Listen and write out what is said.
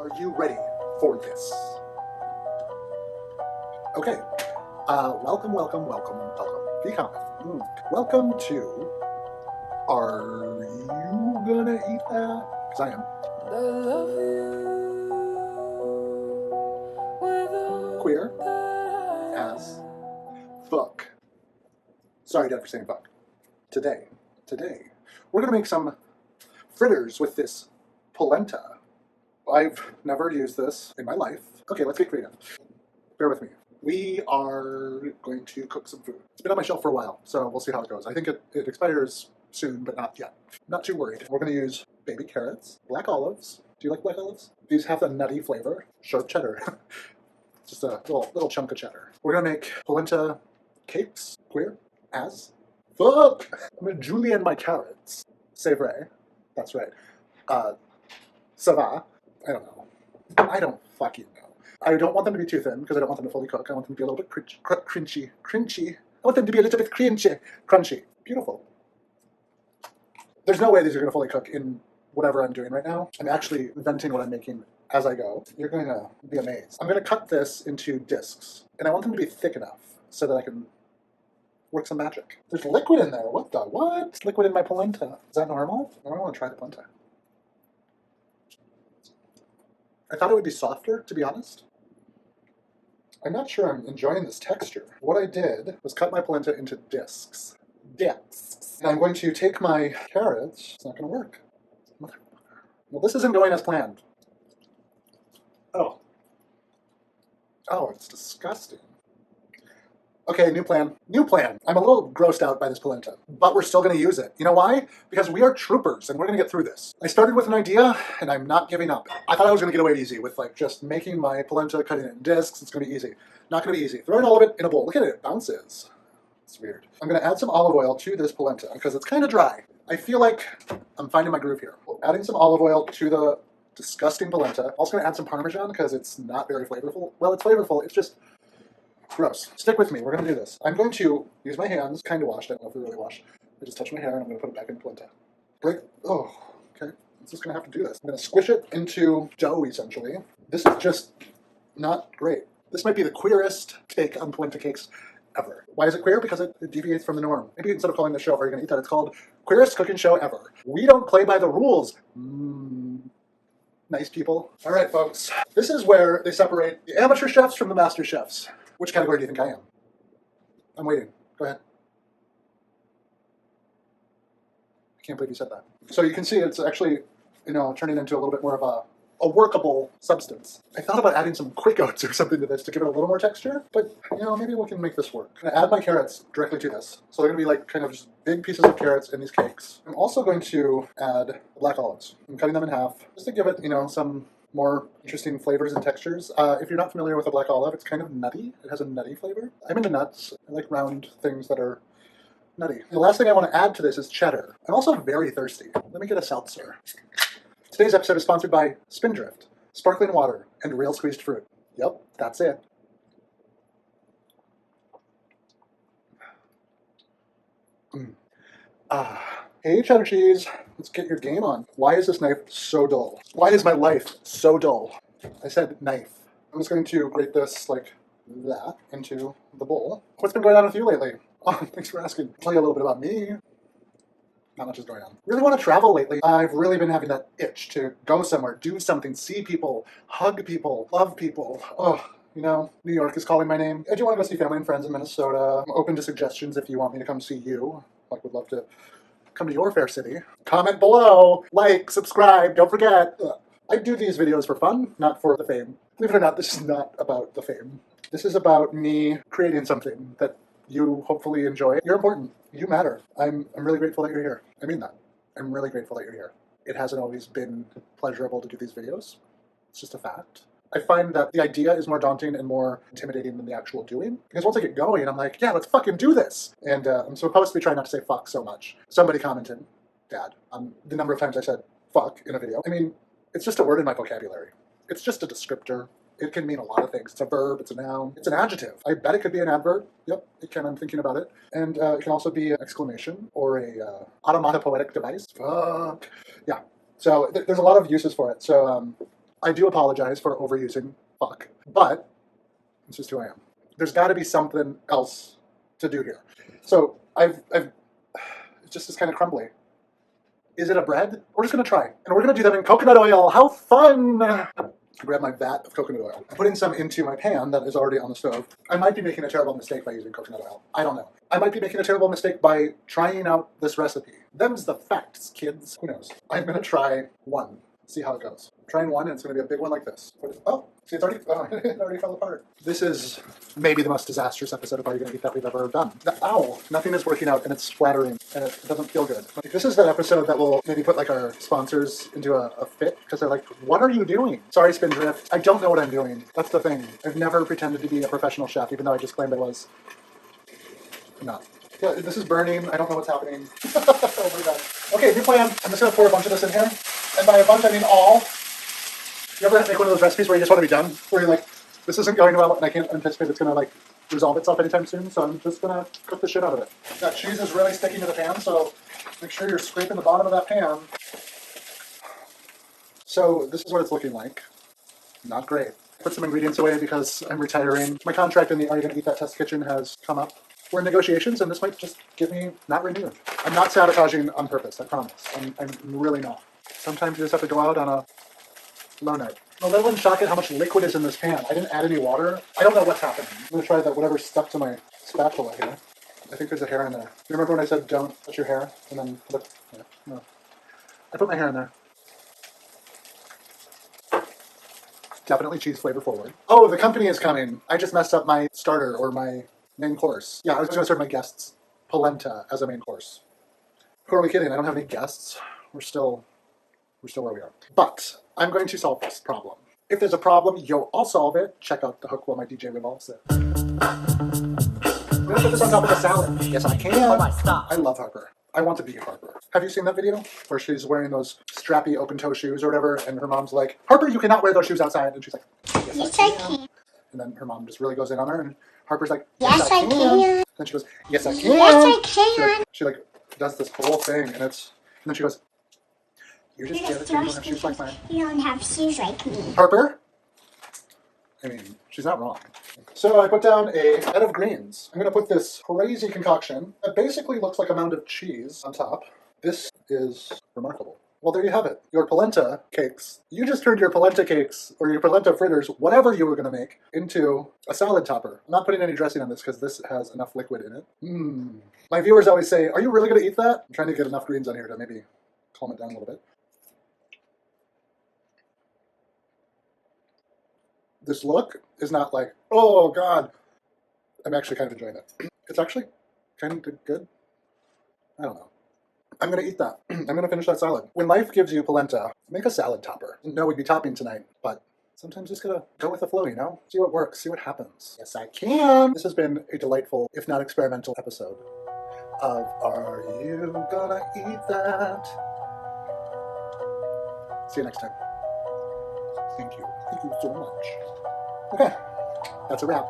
Are you ready for this? Okay. Welcome. Be calm. Welcome to Are You Gonna Eat That? Because I am. Queer as fuck. Sorry, Dad, for saying fuck. Today, we're gonna make some fritters with this polenta. I've never used this in my life. Okay, let's get creative. Bear with me. We are going to cook some food. It's been on my shelf for a while, so we'll see how it goes. I think it expires soon, but not yet. Not too worried. We're going to use baby carrots, black olives. Do you like black olives? These have a nutty flavor. Sharp cheddar. Just a little chunk of cheddar. We're going to make polenta cakes. Queer as fuck. I'm going to julienne my carrots. C'est vrai. That's right. Ça va? I don't know. I don't fucking know. I don't want them to be too thin because I don't want them to fully cook. I want them to be a little bit crunchy. I want them to be a little bit crunchy. Beautiful. There's no way these are going to fully cook in whatever I'm doing right now. I'm actually inventing what I'm making as I go. You're going to be amazed. I'm going to cut this into discs, and I want them to be thick enough so that I can work some magic. There's liquid in there. What the what? It's liquid in my polenta. Is that normal? I don't want to try the polenta. I thought it would be softer, to be honest. I'm not sure I'm enjoying this texture. What I did was cut my polenta into discs. And I'm going to take my carrots. It's not going to work. Well, this isn't going as planned. Oh, it's disgusting. Okay, new plan. I'm a little grossed out by this polenta, but we're still going to use it. You know why? Because we are troopers, and we're going to get through this. I started with an idea, and I'm not giving up. I thought I was going to get away easy with just making my polenta, cutting it in discs. It's going to be easy. Not going to be easy. Throwing all of it in a bowl. Look at it. It bounces. It's weird. I'm going to add some olive oil to this polenta because it's kind of dry. I feel like I'm finding my groove here. Adding some olive oil to the disgusting polenta. Also going to add some Parmesan because it's not very flavorful. Well, it's flavorful. It's just gross. Stick with me. We're going to do this. I'm going to use my hands, kind of washed. I don't know if they're really washed. I just touch my hair and I'm going to put it back in the polenta. Okay. I'm just going to have to do this. I'm going to squish it into dough, essentially. This is just not great. This might be the queerest take on polenta cakes ever. Why is it queer? Because it deviates from the norm. Maybe instead of calling the show, Are You Gonna Eat That? It's called Queerest Cooking Show Ever. We don't play by the rules. Nice people. All right, folks. This is where they separate the amateur chefs from the master chefs. Which category do you think I am? I'm waiting. Go ahead. I can't believe you said that. So you can see it's actually, turning into a little bit more of a workable substance. I thought about adding some quick oats or something to this to give it a little more texture, but maybe we can make this work. I'm gonna add my carrots directly to this. So they're gonna be kind of just big pieces of carrots in these cakes. I'm also going to add black olives. I'm cutting them in half just to give it, some more interesting flavors and textures. If you're not familiar with a black olive, it's kind of nutty. It has a nutty flavor. I'm into nuts. I like round things that are nutty. The last thing I want to add to this is cheddar. I'm also very thirsty. Let me get a seltzer. Today's episode is sponsored by Spindrift, sparkling water, and real squeezed fruit. Yep, that's it. Hey, cheddar cheese. Let's get your game on. Why is this knife so dull? Why is my life so dull? I said knife. I'm just going to grate this like that into the bowl. What's been going on with you lately? Oh, thanks for asking. I'll tell you a little bit about me. Not much is going on. Really want to travel lately. I've really been having that itch to go somewhere, do something, see people, hug people, love people. Oh, New York is calling my name. I do want to go see family and friends in Minnesota. I'm open to suggestions if you want me to come see you. Would love to come to your fair city. Comment below, like, subscribe, don't forget. I do these videos for fun, not for the fame. Believe it or not, this is not about the fame. This is about me creating something that you hopefully enjoy. You're important. You matter. I'm really grateful that you're here. I mean that. I'm really grateful that you're here. It hasn't always been pleasurable to do these videos. It's just a fact. I find that the idea is more daunting and more intimidating than the actual doing. Because once I get going, I'm like, yeah, let's fucking do this. And I'm supposed to be trying not to say fuck so much. Somebody commented, Dad, on the number of times I said fuck in a video. I mean, it's just a word in my vocabulary. It's just a descriptor. It can mean a lot of things. It's a verb, it's a noun, it's an adjective. I bet it could be an adverb. Yep, it can. I'm thinking about it. And it can also be an exclamation or a automatopoetic device. Fuck. Yeah. So there's a lot of uses for it. So I do apologize for overusing fuck, but it's just who I am. There's got to be something else to do here. So it just is kind of crumbly. Is it a bread? We're just gonna try, and we're gonna do that in coconut oil. How fun! I grab my vat of coconut oil. I'm putting some into my pan that is already on the stove. I might be making a terrible mistake by using coconut oil. I don't know. I might be making a terrible mistake by trying out this recipe. Them's the facts, kids. Who knows? I'm gonna try one. See how it goes. I'm trying one, and it's gonna be a big one like this. Oh, see, it already fell apart. This is maybe the most disastrous episode of Are You Gonna Eat That we've ever done. Ow! Nothing is working out, and it's splattering, and it doesn't feel good. Like, this is that episode that will maybe put like our sponsors into a fit, because they're like, what are you doing? Sorry, Spindrift. I don't know what I'm doing. That's the thing. I've never pretended to be a professional chef, even though I just claimed I was. I'm not. Yeah, this is burning. I don't know what's happening. Oh my god. Okay, new plan. I'm just gonna pour a bunch of this in here. And by a bunch, I mean all. You ever make one of those recipes where you just want to be done? Where you're like, this isn't going well, and I can't anticipate it's going to like resolve itself anytime soon, so I'm just going to cook the shit out of it. That cheese is really sticking to the pan, so make sure you're scraping the bottom of that pan. So this is what it's looking like. Not great. Put some ingredients away because I'm retiring. My contract in the Are You Gonna Eat That test kitchen has come up. We're in negotiations, and this might just get me not renewed. I'm not sabotaging on purpose, I promise. I'm really not. Sometimes you just have to go out on a low note. I'm a little in shock at how much liquid is in this pan. I didn't add any water. I don't know what's happening. I'm going to try that whatever stuck to my spatula here. I think there's a hair in there. You remember when I said don't touch your hair? And then, look, yeah, no. I put my hair in there. Definitely cheese flavor forward. Oh, the company is coming. I just messed up my starter or my main course. Yeah, I was going to serve my guests polenta as a main course. Who are we kidding? I don't have any guests. We're still where we are. But I'm going to solve this problem. If there's a problem, I'll solve it. Check out the hook while my DJ revolves it. I'm gonna put this on top of a salad. Yes, I can. Oh my God. I love Harper. I want to be Harper. Have you seen that video? Where she's wearing those strappy open-toe shoes or whatever, and her mom's like, Harper, you cannot wear those shoes outside. And she's like, yes, I can. And then her mom just really goes in on her, and Harper's like, yes, I can. And then she goes, yes, I can. Yes, I can. She does this whole thing, and then she goes, you're just jealous you don't have shoes like mine. You don't have shoes like me. Harper? I mean, she's not wrong. So I put down a bed of greens. I'm going to put this crazy concoction that basically looks like a mound of cheese on top. This is remarkable. Well, there you have it. Your polenta cakes. You just turned your polenta cakes, or your polenta fritters, whatever you were going to make, into a salad topper. I'm not putting any dressing on this because this has enough liquid in it. My viewers always say, are you really going to eat that? I'm trying to get enough greens on here to maybe calm it down a little bit. This look is not like, oh God. I'm actually kind of enjoying it. It's actually kind of good. I don't know. I'm going to eat that. I'm going to finish that salad. When life gives you polenta, make a salad topper. No, we'd be topping tonight, but sometimes just gotta go with the flow, you know? See what works, see what happens. Yes, I can. This has been a delightful, if not experimental, episode of Are You Gonna Eat That? See you next time. Thank you. Thank you so much. Okay, that's a wrap.